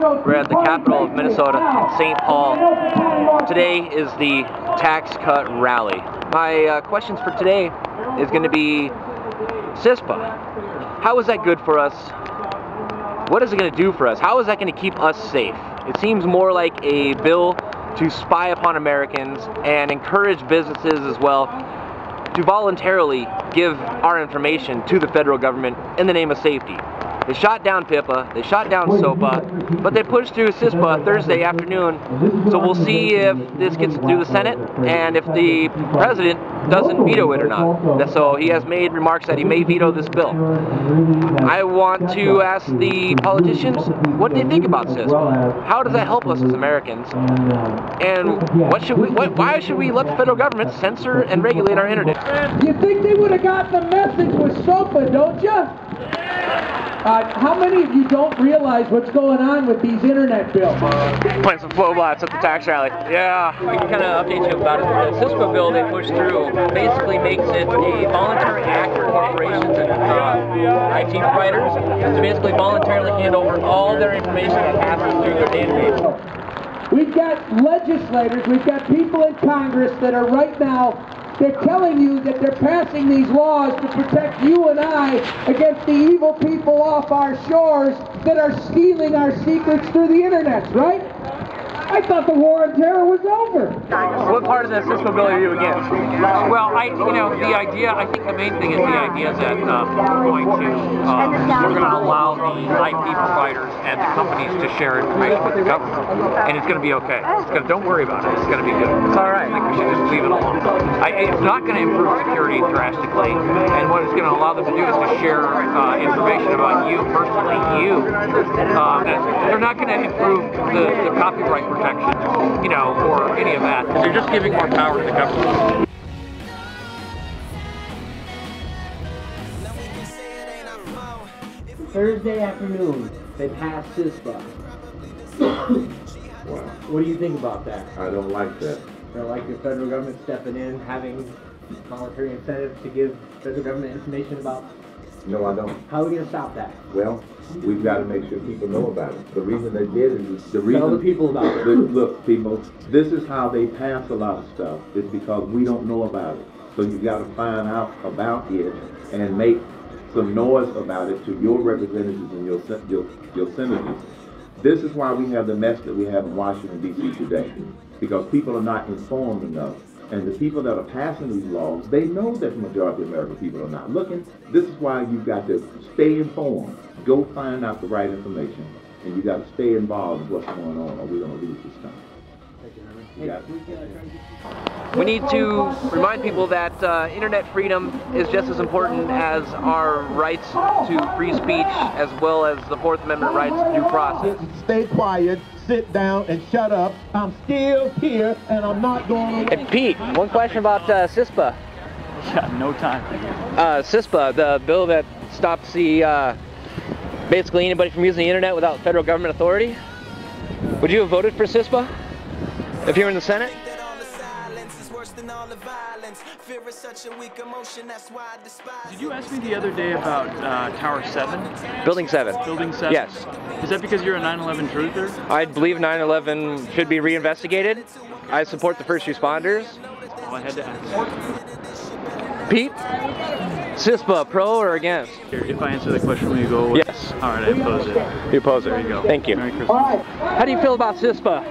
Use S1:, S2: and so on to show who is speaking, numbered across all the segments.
S1: We're at the capital of Minnesota, St. Paul. Today is the tax cut rally. My questions for today is going to be CISPA. How is that good for us? What is it going to do for us? How is that going to keep us safe? It seems more like a bill to spy upon Americans and encourage businesses as well to voluntarily give our information to the federal government in the name of safety. They shot down PIPA, they shot down SOPA, but they pushed through CISPA Thursday afternoon, so we'll see if this gets through the Senate and if the president doesn't veto it or not. So he has made remarks that he may veto this bill. I want to ask the politicians what they think about CISPA. How does that help us as Americans? And why should we let the federal government censor and regulate our internet?
S2: You think they would have gotten the message with SOPA, don't you? How many of you don't realize what's going on with these internet bills?
S1: Playing some Flobots at the tax rally. Yeah. We can kind of update you about it. The CISPA bill they pushed through basically makes it a voluntary act for corporations and IT providers to basically voluntarily hand over all their information that passes through their database.
S2: We've got legislators, we've got people in Congress that are right now, they're telling you that they're passing these laws to protect you and I against the evil people off our shores that are stealing our secrets through the internet, right? I thought the war on terror was over.
S1: What part of the CISPA bill are you against?
S3: Well, the idea, I think the main thing is the idea that we're going to allow the IP providers and the companies to share information with the government, and it's going to be okay. Don't worry about it. It's going to be good.
S1: It's all right.
S3: I think we should just leave it alone. It's not going to improve security drastically, and what it's going to allow them to do is to share information about you personally, they're not going to improve the copyright protection, or any of that. They're just giving more power to the government.
S2: Thursday afternoon, they passed CISPA.
S4: Wow.
S2: What do you think about that?
S4: I don't like that.
S2: I like the federal government stepping in, having voluntary incentives to give federal government information about.
S4: No, I don't.
S2: How are we going to stop that?
S4: Well, we've got to make sure people know about it. The reason they did it is the reason.
S2: Tell the people about it.
S4: Look, people, this is how they pass a lot of stuff. It's because we don't know about it. So you've got to find out about it and make some noise about it to your representatives and your senators. This is why we have the mess that we have in Washington, D.C. today. Because people are not informed enough. And the people that are passing these laws, they know that the majority of American people are not looking. This is why you've got to stay informed. Go find out the right information. And you got to stay involved in what's going on, or we're going to lose this time.
S1: We need to remind people that internet freedom is just as important as our rights to free speech, as well as the Fourth Amendment rights to due process.
S5: Stay quiet, sit down, and shut up. I'm still here, and I'm not going away.
S1: Hey, Pete, one question about CISPA.
S6: Yeah, no time.
S1: CISPA, the bill that stops the basically anybody from using the internet without federal government authority. Would you have voted for CISPA if you were in the Senate?
S6: Did you ask me the other day about Tower 7?
S1: Building 7.
S6: Building 7?
S1: Yes.
S6: Is that because you're a 9/11 truther?
S1: I believe 9/11 should be reinvestigated. I support the first responders.
S6: Oh, I had to ask.
S1: Pete, CISPA, pro or against?
S6: If I answer the question, will you go away?
S1: Yes.
S6: All right, I oppose it.
S1: You oppose it.
S6: There you go.
S1: Thank you.
S6: Merry Christmas.
S1: How do you feel about CISPA?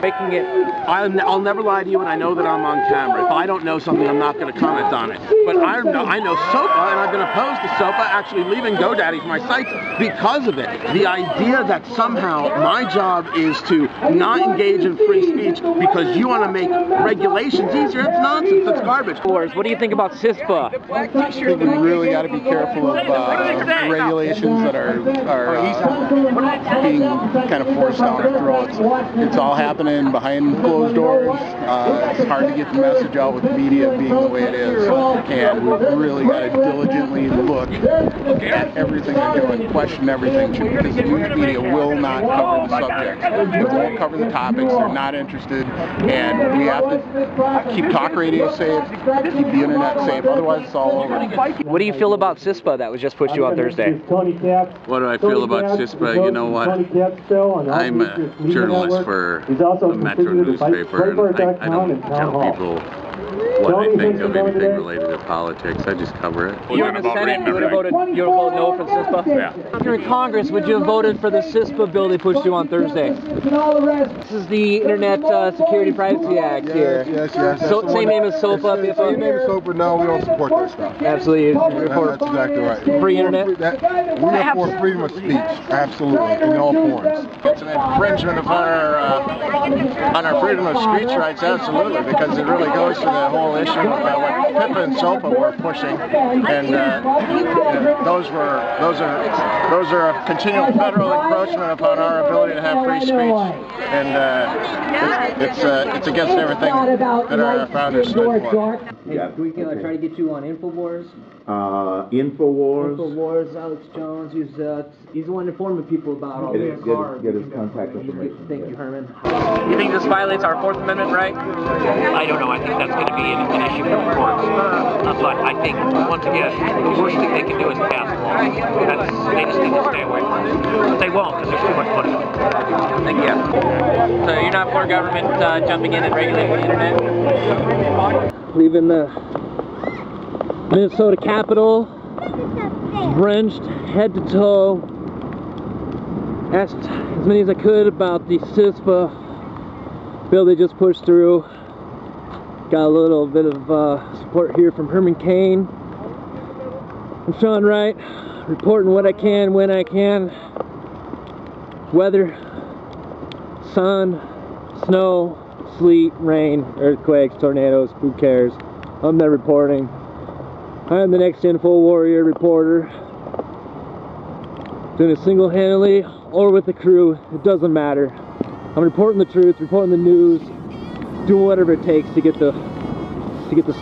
S1: Making it.
S7: I'll never lie to you, and I know that I'm on camera. If I don't know something, I'm not going to comment on it. But I know SOPA, and I've been opposed to SOPA, actually leaving GoDaddy from my sites because of it. The idea that somehow my job is to not engage in free speech because you want to make regulations easier, it's nonsense, that's garbage.
S1: What do you think about CISPA?
S8: I think we really got to be careful of regulations that are being kind of forced down our throats. It's all happening behind closed doors. It's hard to get the message out with the media being the way it is. and we've really got to diligently look at everything they're doing, question everything, because the news media will not cover the subject. They won't cover the topics. They're not interested, and we have to keep talk radio safe, keep the internet safe, otherwise it's all over.
S1: What do you feel about CISPA that was just pushed you on Thursday?
S7: What do I feel about CISPA? You know what? I'm a journalist for a Metro newspaper, and I don't tell people what I think of anything related to politics. I just cover it.
S1: You're in the Senate, you would have voted no for CISPA? Yeah. If you're in Congress, would you have voted for the CISPA bill they pushed you on Thursday? This is the Internet Security Privacy Act here.
S8: Yes.
S1: So, same name as SOPA?
S8: Same name as SOPA, no, we don't support that stuff.
S1: Absolutely.
S8: That's exactly right.
S1: Free internet?
S8: We are for freedom of speech, absolutely, in all forms.
S7: It's an infringement of on our freedom of speech rights, absolutely, because it really goes to the whole issue about what PIPA and SOPA were pushing, and those are a continual federal encroachment upon our ability to have free speech, and it's against everything that our founders stood for.
S1: Hey, can we try to get you on Infowars?
S4: Infowars.
S1: Alex Jones, he's the one informing people about all this.
S4: Get his contact information.
S1: Thank you, Herman. You think this violates our Fourth Amendment right?
S3: I don't know. I think that's going to be an issue for the courts. But I think, once again, the worst thing they can do is pass laws. They just need to stay away from it. But they won't, because there's too much money.
S1: Thank you. So you're not for government jumping in and regulating the internet? Leaving the Minnesota Capitol, drenched head to toe. Asked as many as I could about the CISPA bill they just pushed through. Got a little bit of support here from Herman Cain. I'm Sean Wright, reporting what I can, when I can. Weather, sun, snow, sleet, rain, earthquakes, tornadoes, who cares? I'm there reporting. I'm the next Infowars Reporter. Doing it single-handedly or with a crew, it doesn't matter. I'm reporting the truth, reporting the news, doing whatever it takes to get the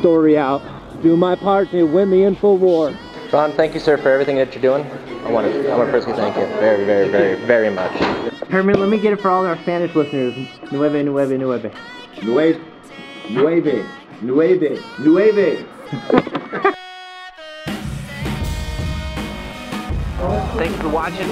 S1: story out. Doing my part to win the info war. Ron, thank you, sir, for everything that you're doing. I want to personally thank you very, very, very, very much. Herman, let me get it for all our Spanish listeners. Nueve, nueve, nueve.
S4: Nueve. Nueve. Nueve. Nueve.
S1: Thank you for watching.